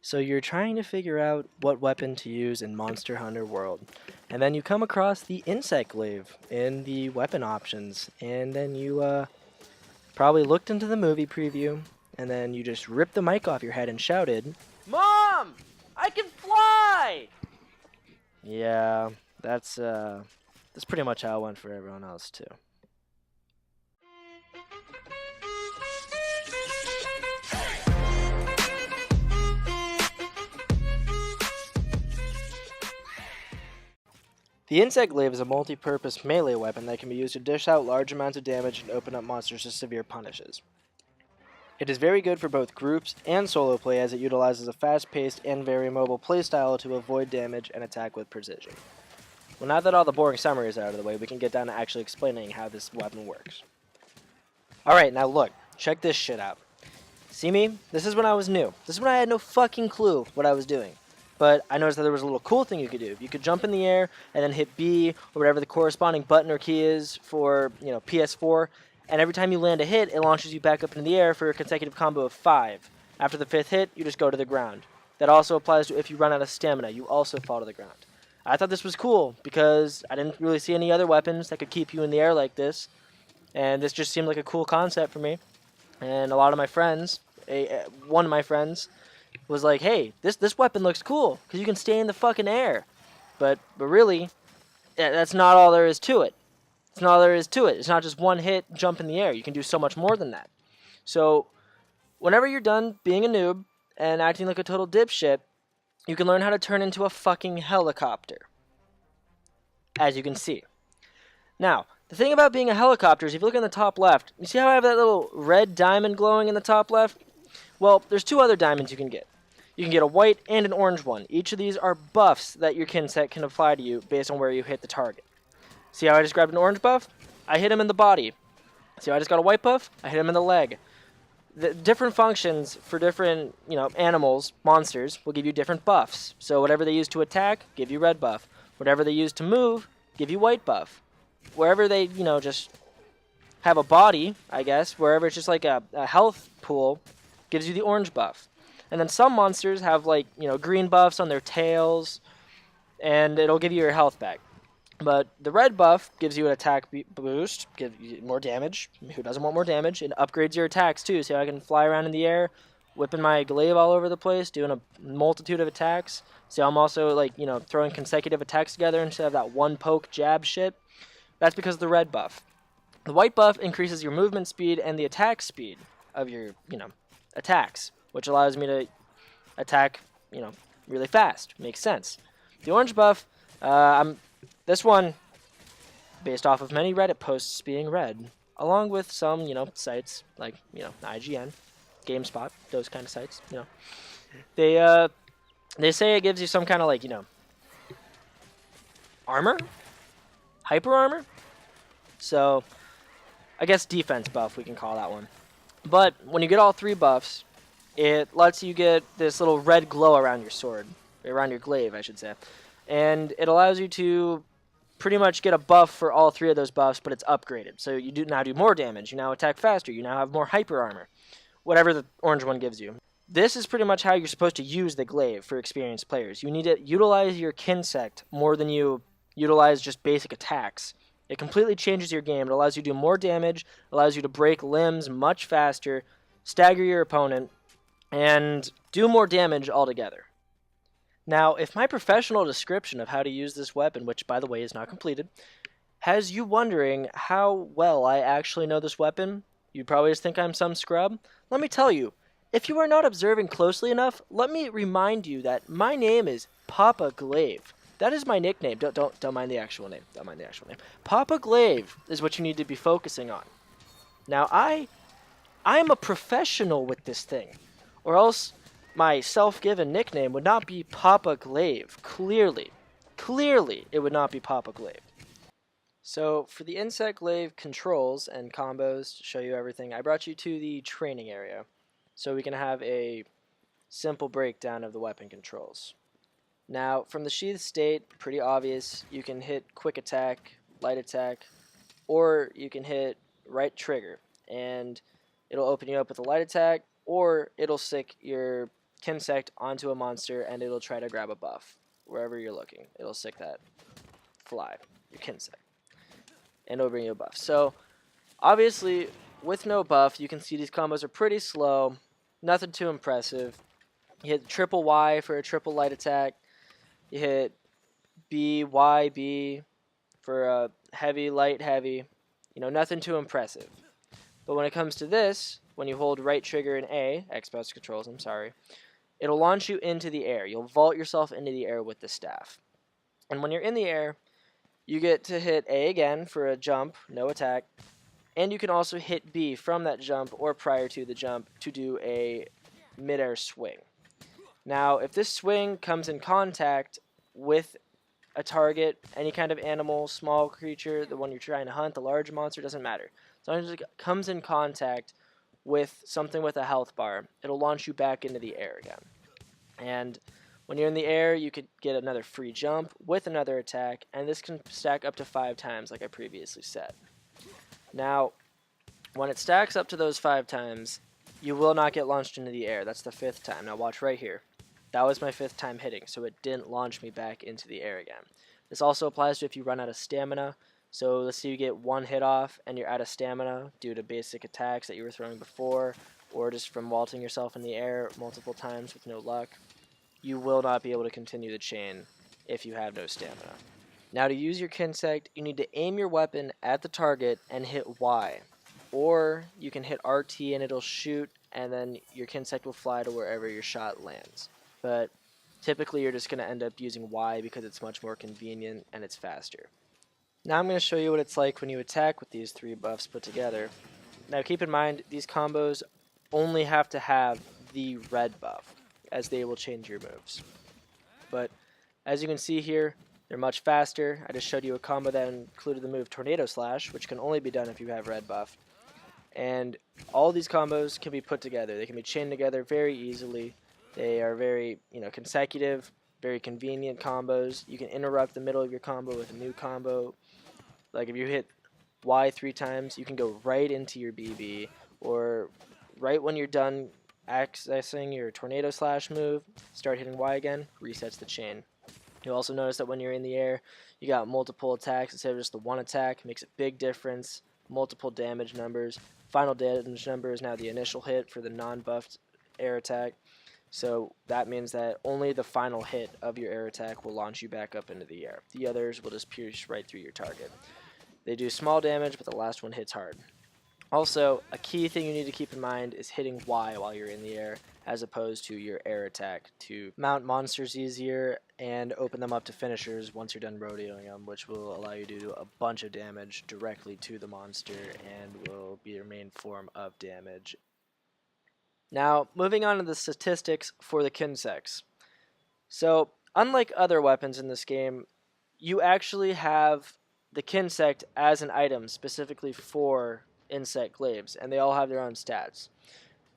So you're trying to figure out what weapon to use in Monster Hunter World. And then you come across the insect glaive in the weapon options. And then you probably looked into the movie preview. And then you just ripped the mic off your head and shouted, "Mom! I can fly!" Yeah, that's pretty much how it went for everyone else too. The insect glaive is a multi-purpose melee weapon that can be used to dish out large amounts of damage and open up monsters to severe punishes. It is very good for both groups and solo play as it utilizes a fast-paced and very mobile playstyle to avoid damage and attack with precision. Well, now that all the boring summary is out of the way, we can get down to actually explaining how this weapon works. Alright, now look, check this shit out. See me? This is when I was new. This is when I had no fucking clue what I was doing. But I noticed that there was a little cool thing you could do. You could jump in the air and then hit B or whatever the corresponding button or key is for, PS4. And every time you land a hit, it launches you back up into the air for a consecutive combo of 5. After the 5th hit, you just go to the ground. That also applies to if you run out of stamina, you also fall to the ground. I thought this was cool because I didn't really see any other weapons that could keep you in the air like this. And this just seemed like a cool concept for me. And a lot of my friends, one of my friends, was like, "Hey, this weapon looks cool because you can stay in the fucking air." But really, that's not all there is to it. It's not all there is to it. It's not just one hit, jump in the air. You can do so much more than that. So, whenever you're done being a noob and acting like a total dipshit, you can learn how to turn into a fucking helicopter. As you can see. Now, the thing about being a helicopter is if you look in the top left, you see how I have that little red diamond glowing in the top left? Well, there's 2 other diamonds you can get. You can get a white and an orange one. Each of these are buffs that your kin set can apply to you based on where you hit the target. See how I just grabbed an orange buff? I hit him in the body. See how I just got a white buff? I hit him in the leg. The different functions for different, animals, monsters, will give you different buffs. So whatever they use to attack, give you red buff. Whatever they use to move, give you white buff. Wherever they, just have a body, I guess, wherever it's just like a health pool, gives you the orange buff. And then some monsters have green buffs on their tails, and it'll give you your health back. But the red buff gives you an attack boost, gives you more damage. Who doesn't want more damage? It upgrades your attacks too, so I can fly around in the air, whipping my glaive all over the place, doing a multitude of attacks. So I'm also throwing consecutive attacks together instead of that one poke jab shit. That's because of the red buff. The white buff increases your movement speed and the attack speed of your, attacks, which allows me to attack, really fast. Makes sense. The orange buff, this one, based off of many Reddit posts being read, along with some, sites like, IGN, GameSpot, those kind of sites, they say it gives you some kind of armor? Hyper armor? So, I guess defense buff, we can call that one. But when you get all 3 buffs, it lets you get this little red glow around your sword. Around your glaive, I should say. And it allows you to pretty much get a buff for all 3 of those buffs, but it's upgraded. So you now do more damage. You now attack faster. You now have more hyper armor. Whatever the orange one gives you. This is pretty much how you're supposed to use the glaive for experienced players. You need to utilize your kinsect more than you utilize just basic attacks. It completely changes your game. It allows you to do more damage, allows you to break limbs much faster, stagger your opponent, and do more damage altogether. Now, if my professional description of how to use this weapon, which by the way is not completed, has you wondering how well I actually know this weapon, you'd probably just think I'm some scrub. Let me tell you, if you are not observing closely enough, let me remind you that my name is Papa Glaive. That is my nickname. Don't mind the actual name. Don't mind the actual name. Papa Glaive is what you need to be focusing on. Now, I'm a professional with this thing, or else my self-given nickname would not be Papa Glaive. Clearly, it would not be Papa Glaive. So, for the insect glaive controls and combos to show you everything, I brought you to the training area, so we can have a simple breakdown of the weapon controls. Now, from the sheath state, pretty obvious, you can hit quick attack, light attack, or you can hit right trigger, and it'll open you up with a light attack, or it'll stick your Kinsect onto a monster, and it'll try to grab a buff. Wherever you're looking, it'll stick that fly, your Kinsect, and it'll bring you a buff. So, obviously, with no buff, you can see these combos are pretty slow, nothing too impressive. You hit triple Y for a triple light attack. You hit B, Y, B for a heavy, light, heavy. You know, nothing too impressive. But when it comes to this, when you hold right trigger and A, Xbox controls, I'm sorry, it'll launch you into the air. You'll vault yourself into the air with the staff. And when you're in the air, you get to hit A again for a jump, no attack. And you can also hit B from that jump or prior to the jump to do a midair swing. Now, if this swing comes in contact with a target, any kind of animal, small creature, the one you're trying to hunt, the large monster, doesn't matter. As long as it comes in contact with something with a health bar, it'll launch you back into the air again. And when you're in the air, you could get another free jump with another attack, and this can stack up to 5 times like I previously said. Now, when it stacks up to those 5 times, you will not get launched into the air. That's the 5th time. Now watch right here. That was my 5th time hitting, so it didn't launch me back into the air again. This also applies to if you run out of stamina. So let's say you get 1 hit off and you're out of stamina due to basic attacks that you were throwing before, or just from vaulting yourself in the air multiple times with no luck. You will not be able to continue the chain if you have no stamina. Now to use your Kinsect, you need to aim your weapon at the target and hit Y. Or you can hit RT and it'll shoot, and then your Kinsect will fly to wherever your shot lands. But typically you're just going to end up using Y because it's much more convenient and it's faster. Now I'm going to show you what it's like when you attack with these 3 buffs put together. Now keep in mind, these combos only have to have the red buff, as they will change your moves. But as you can see here, they're much faster. I just showed you a combo that included the move Tornado Slash, which can only be done if you have red buff. And all these combos can be put together. They can be chained together very easily. They are very, consecutive, very convenient combos. You can interrupt the middle of your combo with a new combo. Like if you hit Y 3 times, you can go right into your BB, or right when you're done accessing your Tornado Slash move, start hitting Y again, resets the chain. You'll also notice that when you're in the air, you got multiple attacks instead of just the 1 attack. Makes a big difference. Multiple damage numbers. Final damage number is now the initial hit for the non-buffed air attack. So that means that only the final hit of your air attack will launch you back up into the air. The others will just pierce right through your target. They do small damage, but the last one hits hard. Also, a key thing you need to keep in mind is hitting Y while you're in the air, as opposed to your air attack, to mount monsters easier and open them up to finishers once you're done rodeoing them, which will allow you to do a bunch of damage directly to the monster and will be your main form of damage. Now, moving on to the statistics for the Kinsects. So, unlike other weapons in this game, you actually have the Kinsect as an item specifically for insect glaives, and they all have their own stats.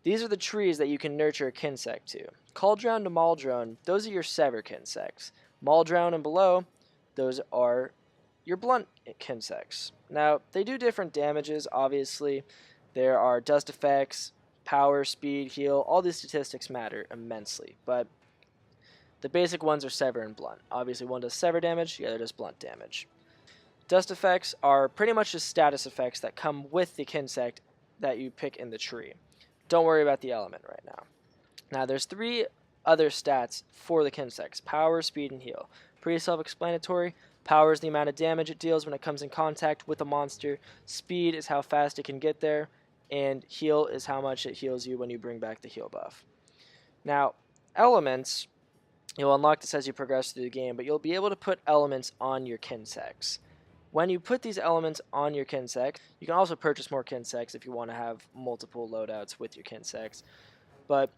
These are the trees that you can nurture a Kinsect to. Cauldron to Mauldrone, those are your Sever Kinsects. Mauldrone and below, those are your Blunt Kinsects. Now, they do different damages, obviously. There are dust effects, power, speed, heal, all these statistics matter immensely, but the basic ones are Sever and Blunt. Obviously, one does Sever damage, the other does Blunt damage. Dust effects are pretty much just status effects that come with the Kinsect that you pick in the tree. Don't worry about the element right now. Now, there's 3 other stats for the Kinsects: power, speed, and heal. Pretty self-explanatory. Power is the amount of damage it deals when it comes in contact with a monster. Speed is how fast it can get there. And heal is how much it heals you when you bring back the heal buff. Now, elements, you'll unlock this as you progress through the game, but you'll be able to put elements on your Kinsects. When you put these elements on your Kinsect, you can also purchase more Kinsects if you want to have multiple loadouts with your Kinsects. But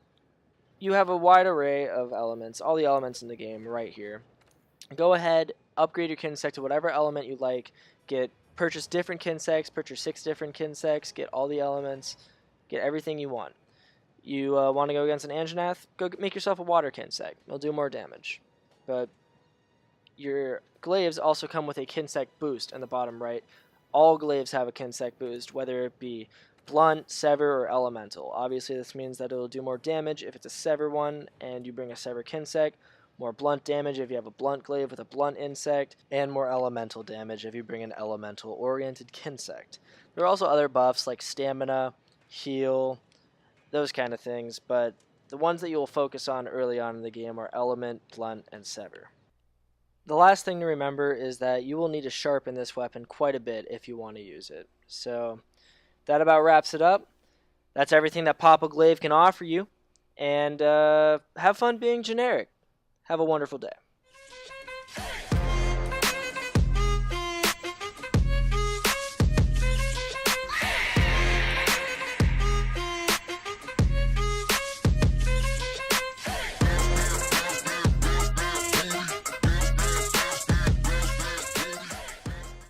you have a wide array of elements, all the elements in the game right here. Go ahead, upgrade your Kinsect to whatever element you like, purchase different Kinsects, purchase 6 different Kinsects, get all the elements, get everything you want. You want to go against an Anjanath? Go make yourself a Water Kinsect. It'll do more damage. But your Glaives also come with a Kinsect boost in the bottom right. All Glaives have a Kinsect boost, whether it be blunt, sever, or elemental. Obviously, this means that it'll do more damage if it's a sever one and you bring a sever kinsect, more blunt damage if you have a blunt glaive with a blunt insect, and more elemental damage if you bring an elemental-oriented kinsect. There are also other buffs like stamina, heal, those kind of things, but the ones that you will focus on early on in the game are element, blunt, and sever. The last thing to remember is that you will need to sharpen this weapon quite a bit if you want to use it. So that about wraps it up. That's everything that Papa Glaive can offer you. And have fun being generic. Have a wonderful day.